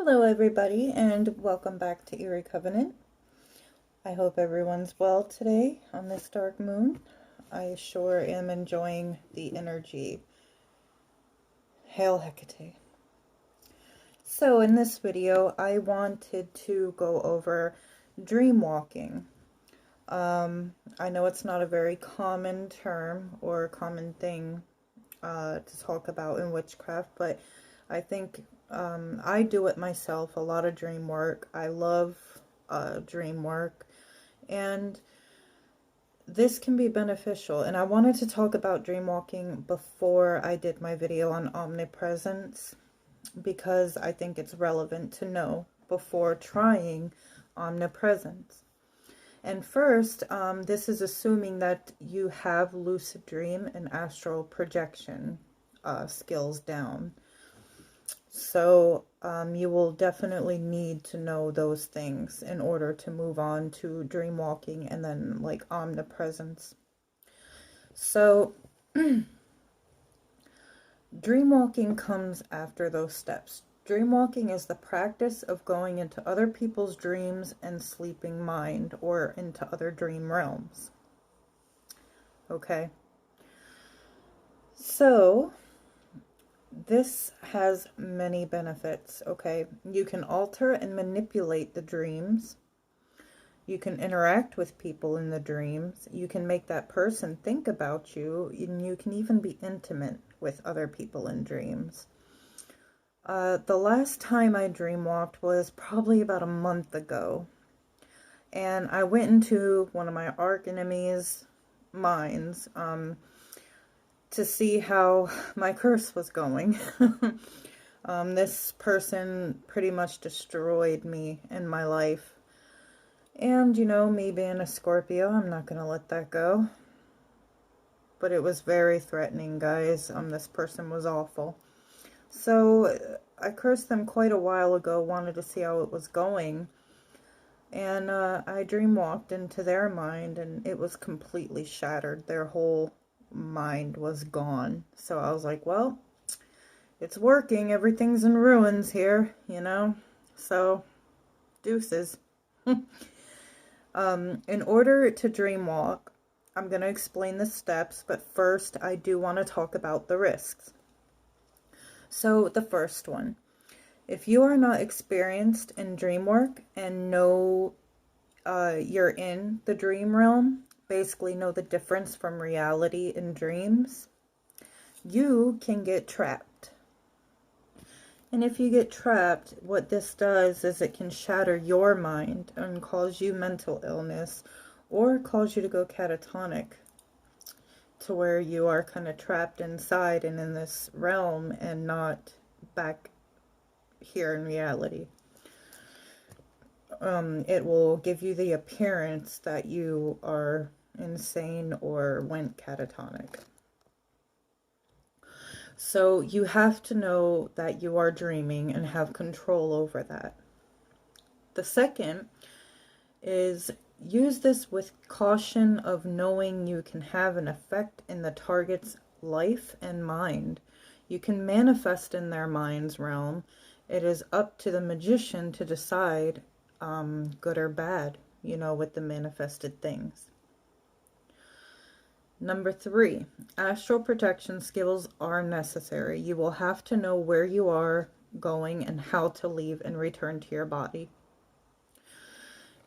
Hello everybody and welcome back to Eerie Covenant. I hope everyone's well today on this dark moon. I sure am enjoying the energy. Hail Hecate. So in this video I wanted to go over dream walking. I know it's not a very common term or common thing to talk about in witchcraft, but I think I do it myself, a lot of dream work. I love dream work, and this can be beneficial. And I wanted to talk about dream walking before I did my video on omnipresence, because I think it's relevant to know before trying omnipresence. And first, this is assuming that you have lucid dream and astral projection skills down. So you will definitely need to know those things in order to move on to dream walking and then like omnipresence. So dream walking comes after those steps. Dream walking is the practice of going into other people's dreams and sleeping mind, or into other dream realms. Okay? So this has many benefits, okay? You can alter and manipulate the dreams. You can interact with people in the dreams. You can make that person think about you, and you can even be intimate with other people in dreams. The last time I dream walked was probably about a month ago. And I went into one of my arch enemies' minds to see how my curse was going. This person pretty much destroyed me in my life. And, you know, me being a Scorpio, I'm not going to let that go. But it was very threatening, guys. This person was awful. So I cursed them quite a while ago, wanted to see how it was going. And I dream walked into their mind, and it was completely shattered. Their whole mind was gone. So I was like, well, it's working. Everything's in ruins here, you know? So, deuces. In order to dream walk, I'm going to explain the steps, but first I do want to talk about the risks. So the first one, if you are not experienced in dream work and know you're in the dream realm, basically know the difference from reality and dreams, you can get trapped. And if you get trapped, what this does is it can shatter your mind and cause you mental illness, or cause you to go catatonic, to where you are kind of trapped inside and in this realm and not back here in reality. It will give you the appearance that you are insane or went catatonic. So you have to know that you are dreaming and have control over that. The second is use this with caution of knowing you can have an effect in the target's life and mind. You can manifest in their mind's realm. It is up to the magician to decide good or bad, you know, with the manifested things. Number 3, astral protection skills are necessary. You will have to know where you are going and how to leave and return to your body.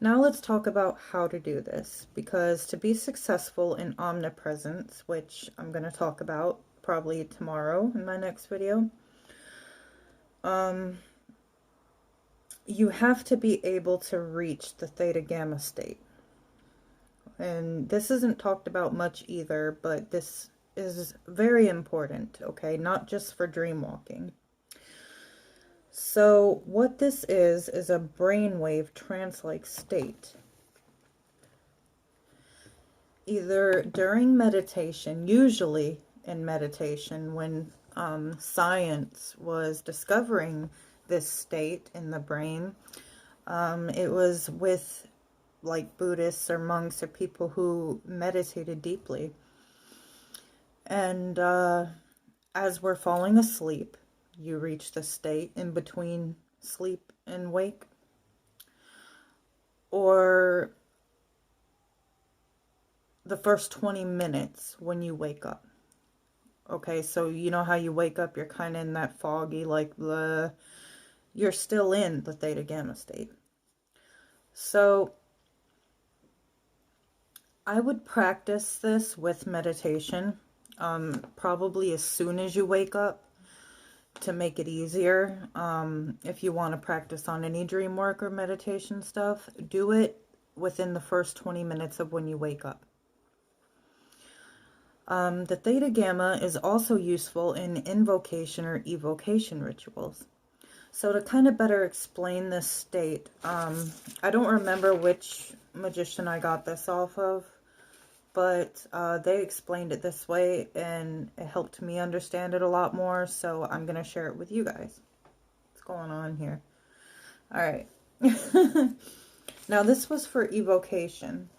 Now let's talk about how to do this, because to be successful in omnipresence, which I'm going to talk about probably tomorrow in my next video, you have to be able to reach the theta gamma state. And this isn't talked about much either, but this is very important, okay? Not just for dream walking. So what this is a brainwave trance-like state. Either during meditation, usually in meditation, when science was discovering this state in the brain, it was with like Buddhists or monks or people who meditated deeply. And as we're falling asleep, you reach the state in between sleep and wake, or the first 20 minutes when you wake up. Okay, so you know how you wake up, you're kind of in that foggy, like you're still in the theta gamma state. So I would practice this with meditation, probably as soon as you wake up to make it easier. If you want to practice on any dream work or meditation stuff, do it within the first 20 minutes of when you wake up. The theta gamma is also useful in invocation or evocation rituals. So to kind of better explain this state, I don't remember which magician I got this off of, but they explained it this way and it helped me understand it a lot more, so I'm going to share it with you guys. What's going on here? All right. Now this was for evocation,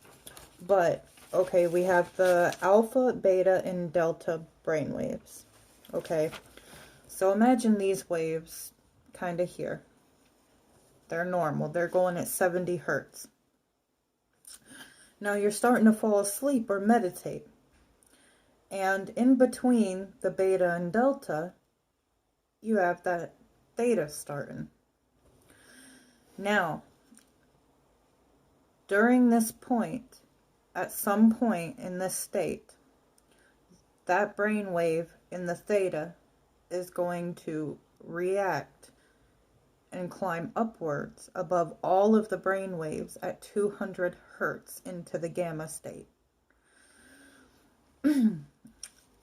but okay, we have the alpha, beta, and delta brainwaves. Okay, so imagine these waves kind of here. They're normal. They're going at 70 hertz. Now you're starting to fall asleep or meditate. And in between the beta and delta, you have that theta starting. Now, during this point, at some point in this state, that brain wave in the theta is going to react and climb upwards above all of the brain waves at 200 hertz into the gamma state.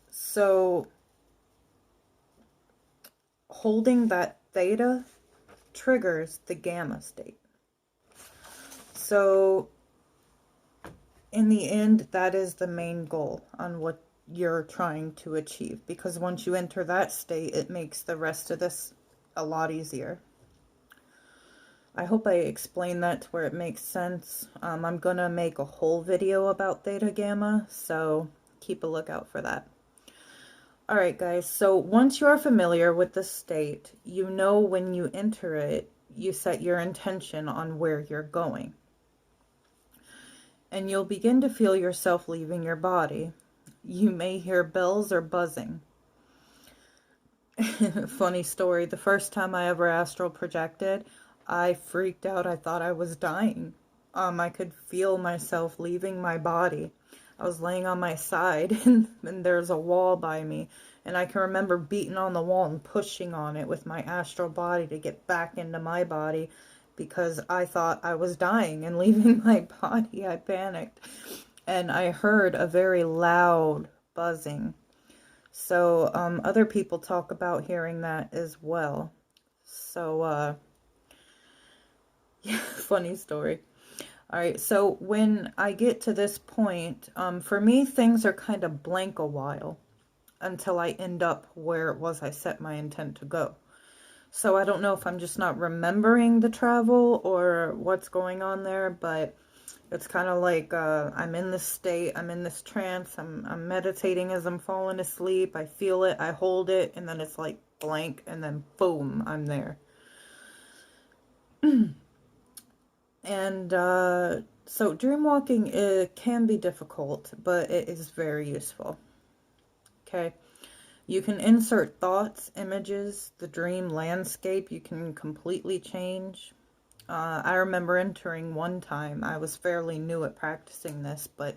So holding that theta triggers the gamma state. So in the end, that is the main goal on what you're trying to achieve, because once you enter that state, it makes the rest of this a lot easier. I hope I explained that to where it makes sense. I'm gonna make a whole video about theta gamma, so keep a lookout for that. Alright guys, so once you are familiar with the state, you know when you enter it, you set your intention on where you're going. And you'll begin to feel yourself leaving your body. You may hear bells or buzzing. Funny story, the first time I ever astral projected, I freaked out. I thought I was dying. I could feel myself leaving my body. I was laying on my side and there's a wall by me. And I can remember beating on the wall and pushing on it with my astral body to get back into my body because I thought I was dying and leaving my body. I panicked. And I heard a very loud buzzing. So other people talk about hearing that as well. So yeah, funny story. All right, so when I get to this point, for me, things are kind of blank a while until I end up where it was I set my intent to go. So I don't know if I'm just not remembering the travel or what's going on there, but it's kind of like I'm in this state, I'm in this trance, I'm meditating as I'm falling asleep, I feel it, I hold it, and then it's like blank, and then boom, I'm there. And so dreamwalking, it can be difficult, but it is very useful. Okay, you can insert thoughts, images, the dream landscape you can completely change. I remember entering one time, I was fairly new at practicing this, but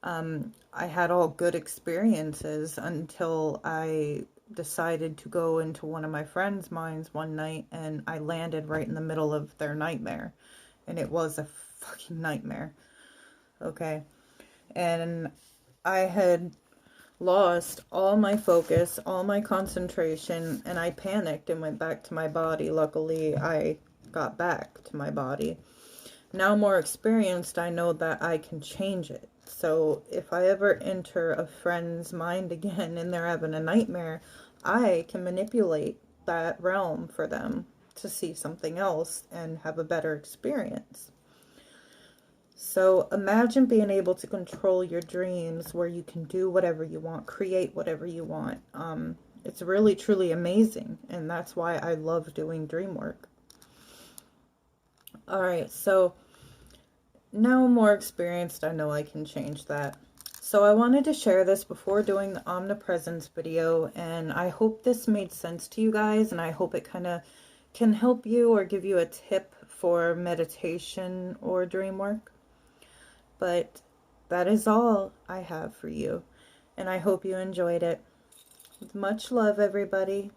I had all good experiences until I decided to go into one of my friends' minds one night, and I landed right in the middle of their nightmare. And it was a fucking nightmare. Okay. And I had lost all my focus, all my concentration, and I panicked and went back to my body. Luckily, I got back to my body. Now more experienced, I know that I can change it. So if I ever enter a friend's mind again and they're having a nightmare, I can manipulate that realm for them to see something else and have a better experience. So imagine being able to control your dreams where you can do whatever you want, create whatever you want. It's really, truly amazing. And that's why I love doing dream work. Alright, so now I'm more experienced. I know I can change that. So I wanted to share this before doing the omnipresence video, and I hope this made sense to you guys, and I hope it kind of can help you or give you a tip for meditation or dream work. But that is all I have for you, and I hope you enjoyed it. With much love, everybody.